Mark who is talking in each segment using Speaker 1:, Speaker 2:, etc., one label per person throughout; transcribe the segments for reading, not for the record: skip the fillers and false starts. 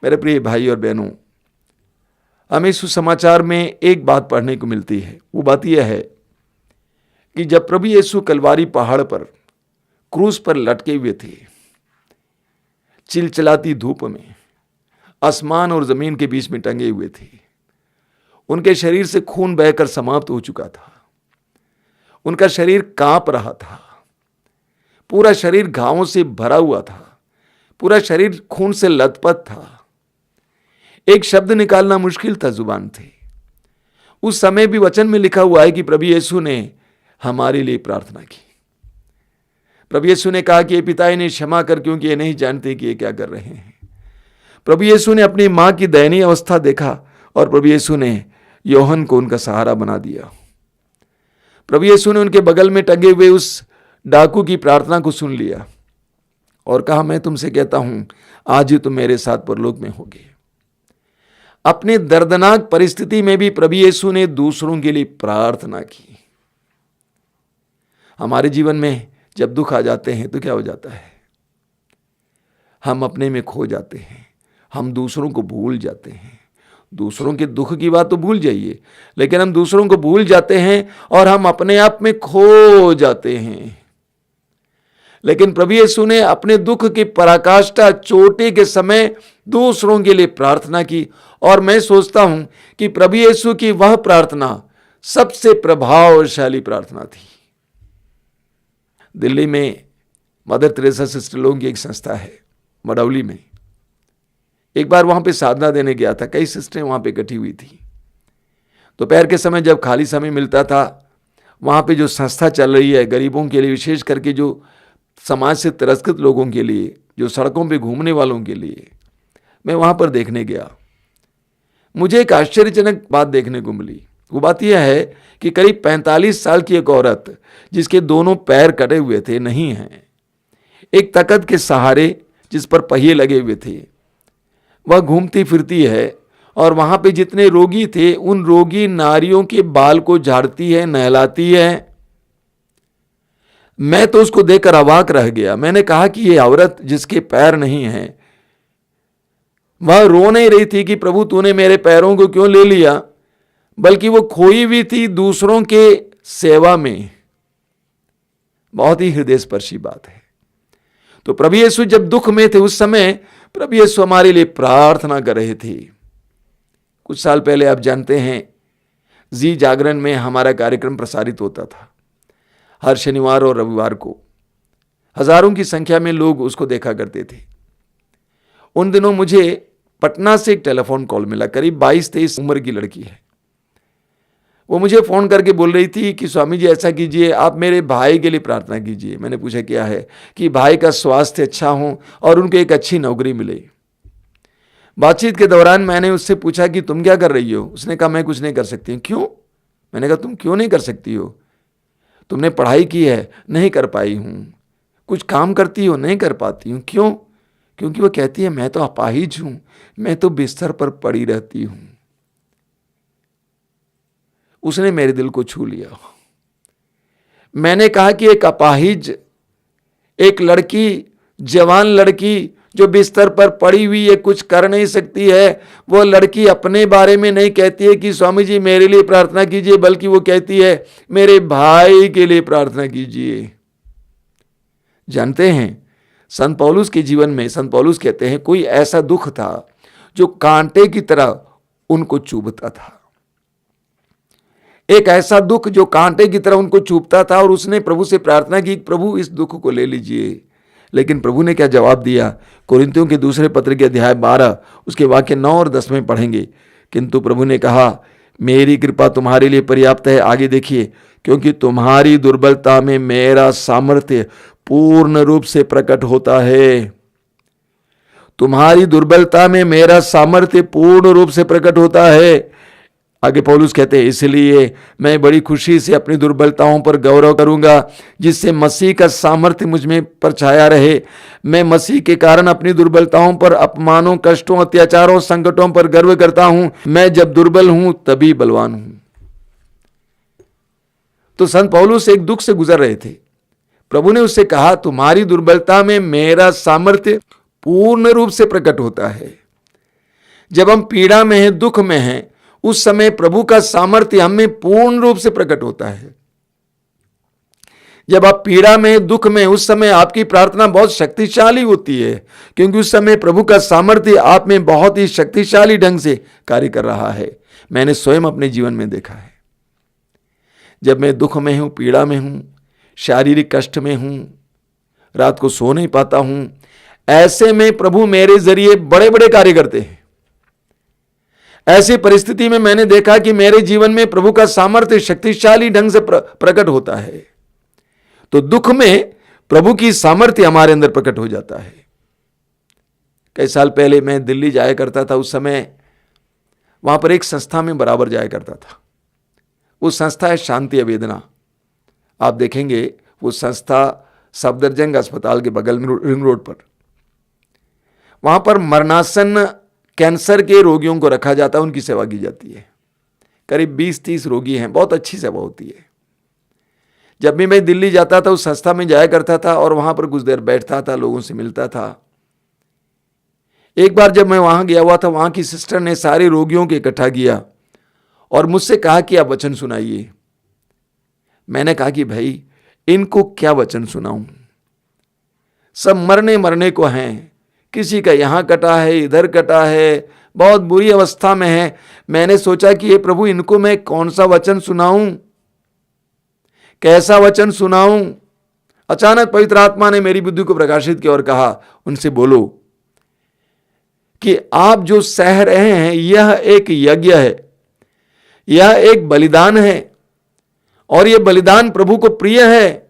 Speaker 1: मेरे प्रिय भाई और बहनों, हमें सुसमाचार में एक बात पढ़ने को मिलती है। वो बात यह है कि जब प्रभु यीशु कलवारी पहाड़ पर क्रूस पर लटके हुए थे, चिलचिलाती धूप में आसमान और जमीन के बीच में टंगे हुए थे, उनके शरीर से खून बहकर समाप्त हो चुका था, उनका शरीर कांप रहा था, पूरा शरीर घावों से भरा हुआ था, पूरा शरीर खून से लथपथ था, एक शब्द निकालना मुश्किल था जुबान थे। उस समय भी वचन में लिखा हुआ है कि प्रभु यीशु ने हमारे लिए प्रार्थना की। प्रभु यीशु ने कहा कि ये पिता इन्हें क्षमा कर, क्योंकि ये नहीं जानते कि ये क्या कर रहे हैं। प्रभु यीशु ने अपनी मां की दयनीय अवस्था देखा और प्रभु यीशु ने योहन को उनका सहारा बना दिया। प्रभु यीशु ने उनके बगल में टंगे हुए उस डाकू की प्रार्थना को सुन लिया और कहा, मैं तुमसे कहता हूं, आज ही तुम मेरे साथ परलोक में होगे। अपने दर्दनाक परिस्थिति में भी प्रभु यीशु ने दूसरों के लिए प्रार्थना की। हमारे जीवन में जब दुख आ जाते हैं तो क्या हो जाता है? हम अपने में खो जाते हैं, हम दूसरों को भूल जाते हैं। दूसरों के दुख की बात तो भूल जाइए, लेकिन हम दूसरों को भूल जाते हैं और हम अपने आप में खो जाते हैं। लेकिन प्रभु यीशु ने अपने दुख की पराकाष्ठा चोटी के समय दूसरों के लिए प्रार्थना की, और मैं सोचता हूं कि प्रभु यीशु की वह प्रार्थना सबसे प्रभावशाली प्रार्थना थी। दिल्ली में मदर तेरेसा सिस्टर लोगों की एक संस्था है, मड़ौली में। एक बार वहां पे साधना देने गया था, कई सिस्टरें वहां पे इकट्ठी हुई थी। दोपहर के समय जब खाली समय मिलता था, वहां पे जो संस्था चल रही है गरीबों के लिए, विशेष करके जो समाज से तिरस्कृत लोगों के लिए, जो सड़कों पे घूमने वालों के लिए, मैं वहां पर देखने गया। मुझे एक आश्चर्यजनक बात देखने को मिली। वो बात यह है कि करीब 45 साल की एक औरत, जिसके दोनों पैर कटे हुए थे, नहीं हैं, एक तख्त के सहारे जिस पर पहिए लगे हुए थे, वह घूमती फिरती है और वहां पे जितने रोगी थे उन रोगी नारियों के बाल को झाड़ती है, नहलाती है। मैं तो उसको देखकर अवाक रह गया। मैंने कहा कि ये औरत जिसके पैर नहीं हैं, वह रो नहीं रही थी कि प्रभु तूने मेरे पैरों को क्यों ले लिया, बल्कि वो खोई हुई थी दूसरों के सेवा में। बहुत ही हृदयस्पर्शी बात है। तो प्रभु यीशु जब दुख में थे, उस समय प्रभु यीशु हमारे लिए प्रार्थना कर रहे थे। कुछ साल पहले आप जानते हैं, जी जागरण में हमारा कार्यक्रम प्रसारित होता था। हर शनिवार और रविवार को हजारों की संख्या में लोग उसको देखा करते थे। उन दिनों मुझे पटना से एक टेलीफोन कॉल मिला। करीब 22-23 उम्र की लड़की है। वो मुझे फ़ोन करके बोल रही थी कि स्वामी जी ऐसा कीजिए, आप मेरे भाई के लिए प्रार्थना कीजिए। मैंने पूछा क्या है? कि भाई का स्वास्थ्य अच्छा हो और उनको एक अच्छी नौकरी मिले। बातचीत के दौरान मैंने उससे पूछा कि तुम क्या कर रही हो? उसने कहा मैं कुछ नहीं कर सकती हूँ। क्यों? मैंने कहा तुम क्यों नहीं कर सकती हो? तुमने पढ़ाई की है, नहीं कर पाई हूँ। कुछ काम करती हो, नहीं कर पाती हूँ। क्यों? क्योंकि वो कहती है मैं तो अपाहिज हूँ, मैं तो बिस्तर पर पड़ी रहती हूँ। उसने मेरे दिल को छू लिया। मैंने कहा कि एक अपाहिज, एक लड़की, जवान लड़की जो बिस्तर पर पड़ी हुई है, कुछ कर नहीं सकती है, वो लड़की अपने बारे में नहीं कहती है कि स्वामी जी मेरे लिए प्रार्थना कीजिए, बल्कि वो कहती है मेरे भाई के लिए प्रार्थना कीजिए। जानते हैं, संत पौलुस के जीवन में संत पौलुस कहते हैं कोई ऐसा दुख था जो कांटे की तरह उनको चुभता था। एक ऐसा दुख जो कांटे की तरह उनको चुभता था, और उसने प्रभु से प्रार्थना की, प्रभु इस दुख को ले लीजिए। लेकिन प्रभु ने क्या जवाब दिया? कोरिन्थियों के दूसरे पत्र के अध्याय 12 उसके वाक्य 9 और 10 में पढ़ेंगे। किंतु प्रभु ने कहा मेरी कृपा तुम्हारे लिए पर्याप्त है। आगे देखिए, क्योंकि तुम्हारी दुर्बलता में मेरा सामर्थ्य पूर्ण रूप से प्रकट होता है। तुम्हारी दुर्बलता में मेरा सामर्थ्य पूर्ण रूप से प्रकट होता है। आगे पौलुस कहते हैं इसलिए मैं बड़ी खुशी से अपनी दुर्बलताओं पर गौरव करूंगा, जिससे मसीह का सामर्थ्य मुझ में पर छाया रहे। मैं मसीह के कारण अपनी दुर्बलताओं पर, अपमानों, कष्टों, अत्याचारों, संकटों पर गर्व करता हूं। मैं जब दुर्बल हूं तभी बलवान हूं। तो संत पौलुस एक दुख से गुजर रहे थे। प्रभु ने उससे कहा तुम्हारी दुर्बलता में मेरा सामर्थ्य पूर्ण रूप से प्रकट होता है। जब हम पीड़ा में हैं, दुख में हैं, उस समय प्रभु का सामर्थ्य हम में पूर्ण रूप से प्रकट होता है। जब आप पीड़ा में, दुख में, उस समय आपकी प्रार्थना बहुत शक्तिशाली होती है, क्योंकि उस समय प्रभु का सामर्थ्य आप में बहुत ही शक्तिशाली ढंग से कार्य कर रहा है। मैंने स्वयं अपने जीवन में देखा है। जब मैं दुख में हूं, पीड़ा में हूं, शारीरिक कष्ट में हूं, रात को सो नहीं पाता हूं, ऐसे में प्रभु मेरे जरिए बड़े बड़े कार्य करते हैं। ऐसी परिस्थिति में मैंने देखा कि मेरे जीवन में प्रभु का सामर्थ्य शक्तिशाली ढंग से प्रकट होता है। तो दुख में प्रभु की सामर्थ्य हमारे अंदर प्रकट हो जाता है। कई साल पहले मैं दिल्ली जाया करता था। उस समय वहां पर एक संस्था में बराबर जाया करता था। वो संस्था है शांति अवेदना। आप देखेंगे वो संस्था सफदरजंग अस्पताल के बगल में रिंग रोड पर, वहां पर मरणासन कैंसर के रोगियों को रखा जाता है, उनकी सेवा की जाती है। करीब 20-30 रोगी हैं, बहुत अच्छी सेवा होती है। जब भी मैं दिल्ली जाता था उस संस्था में जाया करता था और वहां पर कुछ देर बैठता था, लोगों से मिलता था। एक बार जब मैं वहां गया हुआ था, वहां की सिस्टर ने सारे रोगियों को इकट्ठा किया और मुझसे कहा कि आप वचन सुनाइए। मैंने कहा कि भाई इनको क्या वचन सुनाऊं, सब मरने को हैं, किसी का यहां कटा है, इधर कटा है, बहुत बुरी अवस्था में है। मैंने सोचा कि ये प्रभु, इनको मैं कौन सा वचन सुनाऊं, कैसा वचन सुनाऊं। अचानक पवित्र आत्मा ने मेरी बुद्धि को प्रकाशित किया और कहा, उनसे बोलो कि आप जो सह रहे हैं यह एक यज्ञ है, यह एक बलिदान है और यह बलिदान प्रभु को प्रिय है।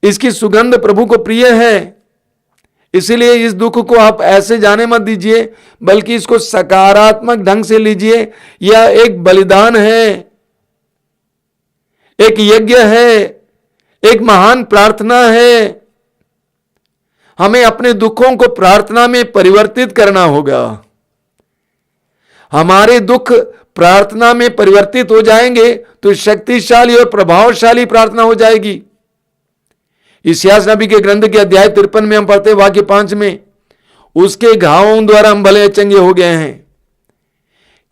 Speaker 1: इसकी सुगंध प्रभु को प्रिय है। इसलिए इस दुख को आप ऐसे जाने मत दीजिए, बल्कि इसको सकारात्मक ढंग से लीजिए। यह एक बलिदान है, एक यज्ञ है, एक महान प्रार्थना है। हमें अपने दुखों को प्रार्थना में परिवर्तित करना होगा। हमारे दुख प्रार्थना में परिवर्तित हो जाएंगे तो शक्तिशाली और प्रभावशाली प्रार्थना हो जाएगी। इस्यास नबी के ग्रंथ के अध्याय 53 में हम पढ़ते वाक्य 5 में, उसके घावों द्वारा हम भले चंगे हो गए हैं।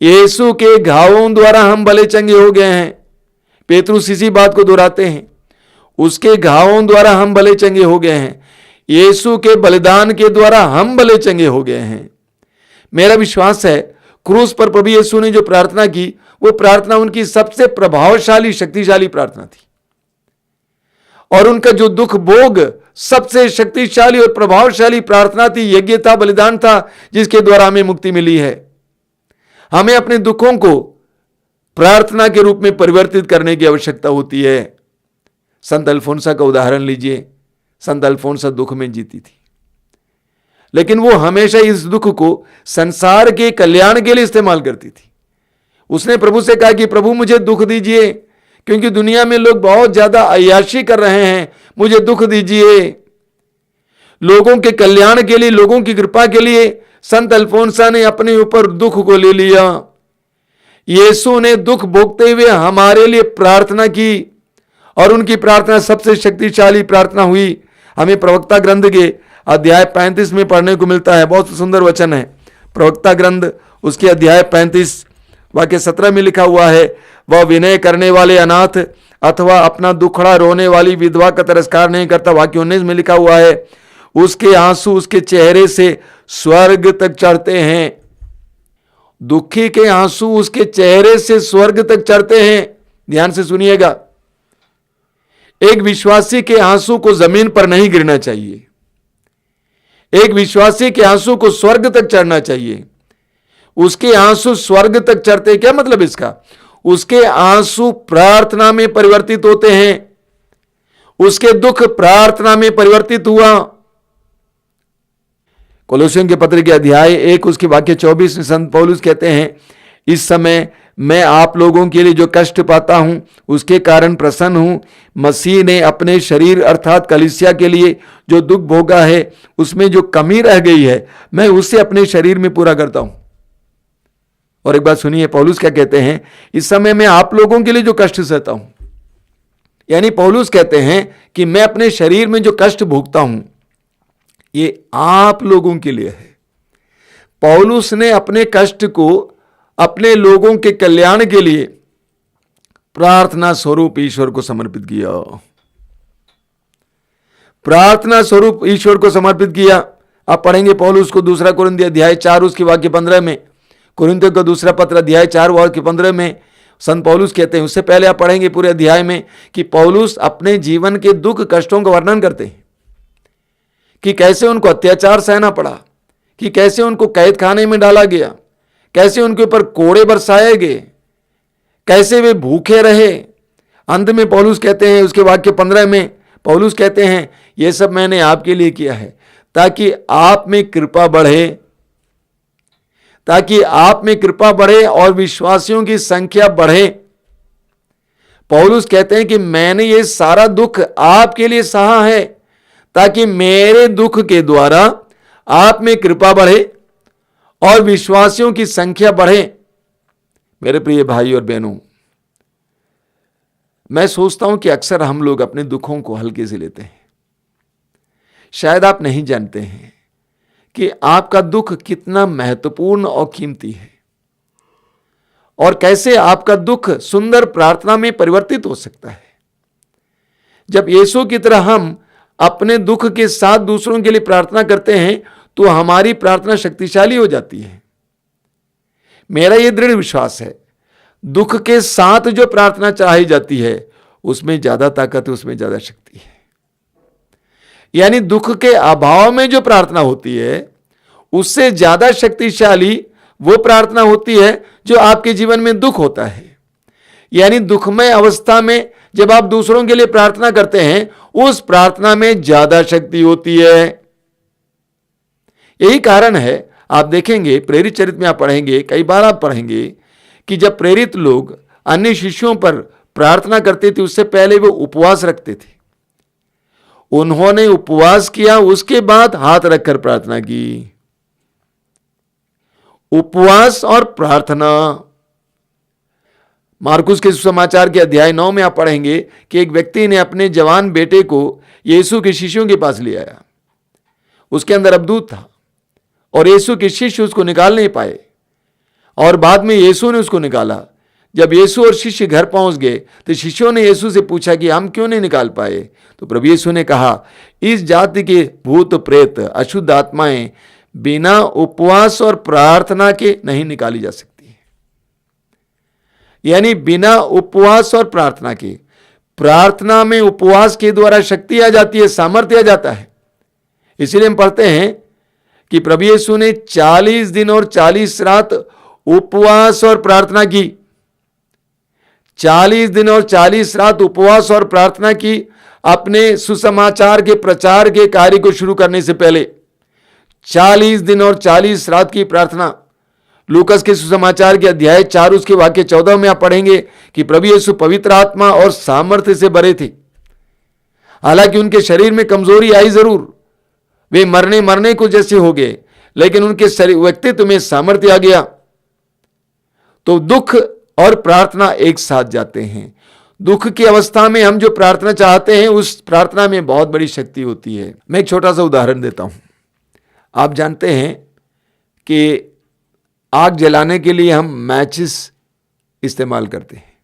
Speaker 1: यीशु के घावों द्वारा हम भले चंगे हो गए हैं। पेतरुस इसी बात को दोहराते हैं, उसके घावों द्वारा हम भले चंगे हो गए हैं। यीशु के बलिदान के द्वारा हम भले चंगे हो गए हैं। मेरा विश्वास है क्रूस पर प्रभु यीशु ने जो प्रार्थना की, वो प्रार्थना उनकी सबसे प्रभावशाली शक्तिशाली प्रार्थना थी। और उनका जो दुख भोग सबसे शक्तिशाली और प्रभावशाली प्रार्थना थी, यज्ञ था, बलिदान था, जिसके द्वारा हमें मुक्ति मिली है। हमें अपने दुखों को प्रार्थना के रूप में परिवर्तित करने की आवश्यकता होती है। संत अल्फोंसा का उदाहरण लीजिए। संत अल्फोंसा दुख में जीती थी, लेकिन वो हमेशा इस दुख को संसार के कल्याण के लिए इस्तेमाल करती थी। उसने प्रभु से कहा कि प्रभु मुझे दुख दीजिए, क्योंकि दुनिया में लोग बहुत ज्यादा अय्याशी कर रहे हैं, मुझे दुख दीजिए। लोगों के कल्याण के लिए, लोगों की कृपा के लिए संत अल्फोंसा ने अपने ऊपर दुख को ले लिया। यीशु ने दुख भोगते हुए हमारे लिए प्रार्थना की और उनकी प्रार्थना सबसे शक्तिशाली प्रार्थना हुई। हमें प्रवक्ता ग्रंथ के अध्याय 35 में पढ़ने को मिलता है। बहुत सुंदर वचन है। प्रवक्ता ग्रंथ उसके अध्याय 35 वाक्य 17 में लिखा हुआ है, वह विनय करने वाले अनाथ अथवा अपना दुखड़ा रोने वाली विधवा का तिरस्कार नहीं करता। वाक्य 19 में लिखा हुआ है, उसके आंसू उसके चेहरे से स्वर्ग तक चढ़ते हैं। दुखी के आंसू उसके चेहरे से स्वर्ग तक चढ़ते हैं। ध्यान से सुनिएगा, एक विश्वासी के आंसू को जमीन पर नहीं गिरना चाहिए। एक विश्वासी के आंसू को स्वर्ग तक चढ़ना चाहिए। उसके आंसू स्वर्ग तक चढ़ते, क्या मतलब इसका? उसके आंसू प्रार्थना में परिवर्तित होते हैं। उसके दुख प्रार्थना में परिवर्तित हुआ। कोलोसियों के पत्र के अध्याय 1 उसके वाक्य 24 में संत पौलुस कहते हैं, इस समय मैं आप लोगों के लिए जो कष्ट पाता हूं उसके कारण प्रसन्न हूं। मसीह ने अपने शरीर अर्थात कलीसिया के लिए जो दुख भोगा है, उसमें जो कमी रह गई है, मैं उसे अपने शरीर में पूरा करता हूं। और एक बात सुनिए, पौलुस क्या कहते हैं, इस समय मैं आप लोगों के लिए जो कष्ट सहता हूं, यानी पौलुस कहते हैं कि मैं अपने शरीर में जो कष्ट भोगता हूं ये आप लोगों के लिए है। पौलुस ने अपने कष्ट को अपने लोगों के कल्याण के लिए प्रार्थना स्वरूप ईश्वर को समर्पित किया। प्रार्थना स्वरूप ईश्वर को समर्पित किया। आप पढ़ेंगे पौलुस को दूसरा कुरिन्थियों अध्याय 4 उसके वाक्य 15 में, कुरिन्थियों का दूसरा पत्र अध्याय 4 वाक्य 15 में संत पौलुस कहते हैं। उससे पहले आप पढ़ेंगे पूरे अध्याय में कि पौलुस अपने जीवन के दुख कष्टों का वर्णन करते हैं कि कैसे उनको अत्याचार सहना पड़ा, कि कैसे उनको कैद खाने में डाला गया, कैसे उनके ऊपर कोड़े बरसाए गए, कैसे वे भूखे रहे। अंत में पौलुस कहते हैं उसके वाक्य 15 में पौलुस कहते हैं यह सब मैंने आपके लिए किया है ताकि आप में कृपा बढ़े, ताकि आप में कृपा बढ़े और विश्वासियों की संख्या बढ़े। पौलुस कहते हैं कि मैंने ये सारा दुख आपके लिए सहा है ताकि मेरे दुख के द्वारा आप में कृपा बढ़े और विश्वासियों की संख्या बढ़े। मेरे प्रिय भाई और बहनों, मैं सोचता हूं कि अक्सर हम लोग अपने दुखों को हल्के से लेते हैं। शायद आप नहीं जानते हैं कि आपका दुख कितना महत्वपूर्ण और कीमती है और कैसे आपका दुख सुंदर प्रार्थना में परिवर्तित हो सकता है। जब यीशु की तरह हम अपने दुख के साथ दूसरों के लिए प्रार्थना करते हैं तो हमारी प्रार्थना शक्तिशाली हो जाती है। मेरा यह दृढ़ विश्वास है, दुख के साथ जो प्रार्थना चाही जाती है उसमें ज्यादा ताकत है, उसमें ज्यादा शक्ति है। यानी दुख के अभाव में जो प्रार्थना होती है उससे ज्यादा शक्तिशाली वो प्रार्थना होती है जो आपके जीवन में दुख होता है। यानी दुखमय अवस्था में जब आप दूसरों के लिए प्रार्थना करते हैं उस प्रार्थना में ज्यादा शक्ति होती है। यही कारण है, आप देखेंगे प्रेरित चरित्र में आप पढ़ेंगे, कई बार आप पढ़ेंगे कि जब प्रेरित लोग अन्य शिष्यों पर प्रार्थना करते थे उससे पहले वो उपवास रखते थे। उन्होंने उपवास किया, उसके बाद हाथ रखकर प्रार्थना की। उपवास और प्रार्थना। मार्कुस के सुसमाचार के अध्याय 9 में आप पढ़ेंगे कि एक व्यक्ति ने अपने जवान बेटे को यीशु के शिष्यों के पास ले आया। उसके अंदर अबदूत था और यीशु के शिष्य उसको निकाल नहीं पाए और बाद में यीशु ने उसको निकाला। जब यीशु और शिष्य घर पहुंच गए तो शिष्यों ने यीशु से पूछा कि हम क्यों नहीं निकाल पाए। तो प्रभु यीशु ने कहा, इस जाति के भूत प्रेत अशुद्ध आत्माएं बिना उपवास और प्रार्थना के नहीं निकाली जा सकती। यानी बिना उपवास और प्रार्थना के, प्रार्थना में उपवास के द्वारा शक्ति आ जाती है, सामर्थ्य आ जाता है। इसलिए हम पढ़ते हैं कि प्रभु यीशु ने 40 दिन और 40 रात उपवास और प्रार्थना की। 40 दिन और 40 रात उपवास और प्रार्थना की अपने सुसमाचार के प्रचार के कार्य को शुरू करने से पहले। 40 दिन और 40 रात की प्रार्थना। लूकस के सुसमाचार के अध्याय 4 उसके वाक्य 14 में आप पढ़ेंगे कि प्रभु यीशु पवित्र आत्मा और सामर्थ्य से भरे थे। हालांकि उनके शरीर में कमजोरी आई जरूर, वे मरने को जैसे हो गए, लेकिन उनके शरीर व्यक्तित्व में सामर्थ्य आ गया। तो दुख और प्रार्थना एक साथ जाते हैं। दुख की अवस्था में हम जो प्रार्थना चाहते हैं उस प्रार्थना में बहुत बड़ी शक्ति होती है। मैं एक छोटा सा उदाहरण देता हूं। आप जानते हैं कि आग जलाने के लिए हम मैचिस इस्तेमाल करते हैं।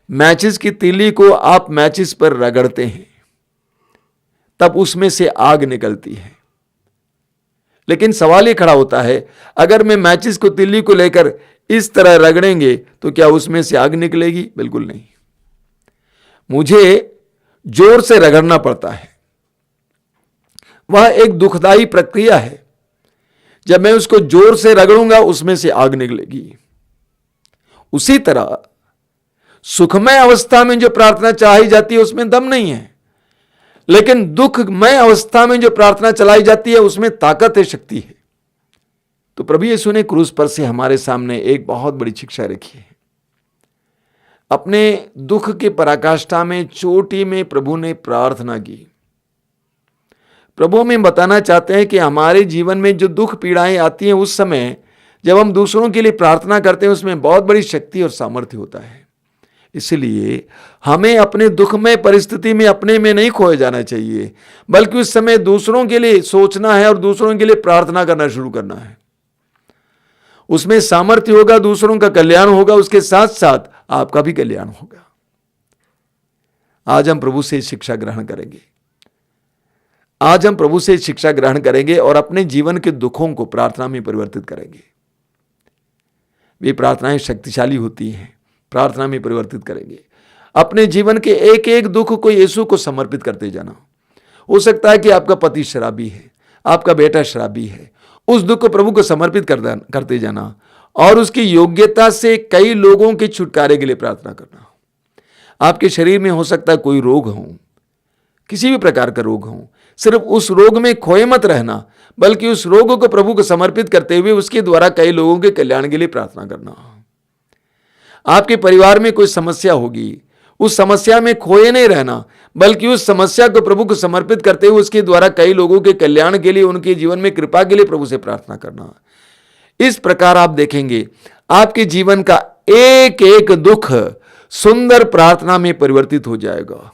Speaker 1: मैचिस की तीली को आप मैचिस पर रगड़ते हैं तब उसमें से आग निकलती है। लेकिन सवाल यह खड़ा होता है, अगर मैं मैचिस को तीली को लेकर इस तरह रगड़ेंगे तो क्या उसमें से आग निकलेगी? बिल्कुल नहीं। मुझे जोर से रगड़ना पड़ता है। वह एक दुखदाई प्रक्रिया है। जब मैं उसको जोर से रगड़ूंगा उसमें से आग निकलेगी। उसी तरह सुखमय अवस्था में जो प्रार्थना चाही जाती है उसमें दम नहीं है, लेकिन दुखमय अवस्था में जो प्रार्थना चलाई जाती है उसमें ताकत है, शक्ति है। तो प्रभु यीशु ने क्रूस पर से हमारे सामने एक बहुत बड़ी शिक्षा रखी है। अपने दुख के पराकाष्ठा में, चोटी में प्रभु ने प्रार्थना की। प्रभु हमें बताना चाहते हैं कि हमारे जीवन में जो दुख पीड़ाएं आती हैं उस समय जब हम दूसरों के लिए प्रार्थना करते हैं उसमें बहुत बड़ी शक्ति और सामर्थ्य होता है। इसलिए हमें अपने दुखमय परिस्थिति में अपने में नहीं खोए जाना चाहिए, बल्कि उस समय दूसरों के लिए सोचना है और दूसरों के लिए प्रार्थना करना शुरू करना है। उसमें सामर्थ्य होगा, दूसरों का कल्याण होगा, उसके साथ साथ आपका भी कल्याण होगा। आज हम प्रभु से शिक्षा ग्रहण करेंगे। आज हम प्रभु से शिक्षा ग्रहण करेंगे और अपने जीवन के दुखों को प्रार्थना में परिवर्तित करेंगे। वे प्रार्थनाएं शक्तिशाली होती हैं, प्रार्थना में परिवर्तित करेंगे। अपने जीवन के एक एक दुख को यीशु को समर्पित करते जाना। हो सकता है कि आपका पति शराबी है, आपका बेटा शराबी है, उस दुख को प्रभु को समर्पित करते जाना और उसकी योग्यता से कई लोगों के छुटकारे के लिए प्रार्थना करना। आपके शरीर में हो सकता है कोई रोग हो, किसी भी प्रकार का रोग हो, सिर्फ उस रोग में खोए मत रहना, बल्कि उस रोग को प्रभु को समर्पित करते हुए उसके द्वारा कई लोगों के कल्याण के लिए प्रार्थना करना। आपके परिवार में कोई समस्या होगी, उस समस्या में खोए नहीं रहना, बल्कि उस समस्या को प्रभु को समर्पित करते हुए उसके द्वारा कई लोगों के कल्याण के लिए, उनके जीवन में कृपा के लिए प्रभु से प्रार्थना करना। इस प्रकार आप देखेंगे आपके जीवन का एक एक दुख सुंदर प्रार्थना में परिवर्तित हो जाएगा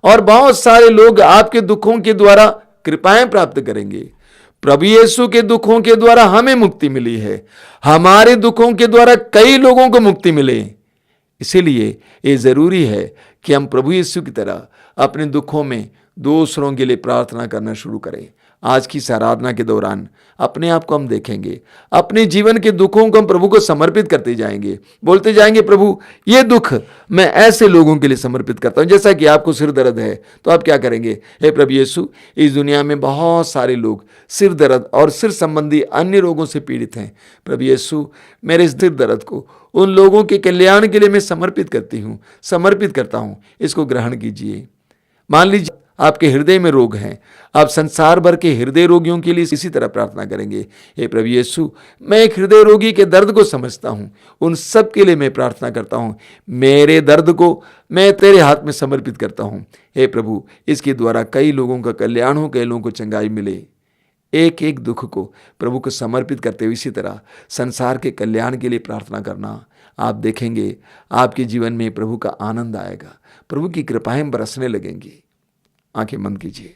Speaker 1: और बहुत सारे लोग आपके दुखों के द्वारा कृपाएं प्राप्त करेंगे। प्रभु यीशु के दुखों के द्वारा हमें मुक्ति मिली है, हमारे दुखों के द्वारा कई लोगों को मुक्ति मिले। इसीलिए ये जरूरी है कि हम प्रभु यीशु की तरह अपने दुखों में दूसरों के लिए प्रार्थना करना शुरू करें। आज की इस आराधना के दौरान अपने आप को हम देखेंगे, अपने जीवन के दुखों को हम प्रभु को समर्पित करते जाएंगे, बोलते जाएंगे प्रभु ये दुख मैं ऐसे लोगों के लिए समर्पित करता हूं। जैसा कि आपको सिर दर्द है तो आप क्या करेंगे, हे प्रभु यीशु, इस दुनिया में बहुत सारे लोग सिर दर्द और सिर संबंधी अन्य रोगों से पीड़ित हैं। प्रभु यीशु, मेरे इस सिर दर्द को उन लोगों के कल्याण के लिए मैं समर्पित करता हूं, इसको ग्रहण कीजिए। मान लीजिए आपके हृदय में रोग हैं, आप संसार भर के हृदय रोगियों के लिए इसी तरह प्रार्थना करेंगे, हे प्रभु यीशु, मैं एक हृदय रोगी के दर्द को समझता हूं, उन सब के लिए मैं प्रार्थना करता हूं, मेरे दर्द को मैं तेरे हाथ में समर्पित करता हूं। हे प्रभु, इसके द्वारा कई लोगों का कल्याण हो, कई लोगों को चंगाई मिले। एक एक दुख को प्रभु को समर्पित करते हुए इसी तरह संसार के कल्याण के लिए प्रार्थना करना। आप देखेंगे आपके जीवन में प्रभु का आनंद आएगा, प्रभु की कृपाएं बरसने लगेंगी। आंखें बंद कीजिए।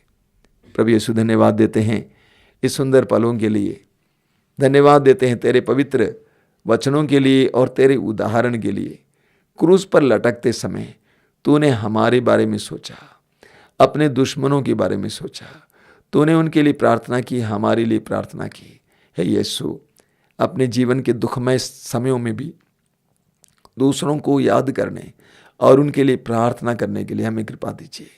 Speaker 1: प्रभु यीशु, धन्यवाद देते हैं इस सुंदर पलों के लिए, धन्यवाद देते हैं तेरे पवित्र वचनों के लिए और तेरे उदाहरण के लिए। क्रूस पर लटकते समय तूने हमारे बारे में सोचा, अपने दुश्मनों के बारे में सोचा, तूने उनके लिए प्रार्थना की, हमारे लिए प्रार्थना की। हे यीशु, अपने जीवन के दुखमय समयों में भी दूसरों को याद करने और उनके लिए प्रार्थना करने के लिए हमें कृपा दीजिए।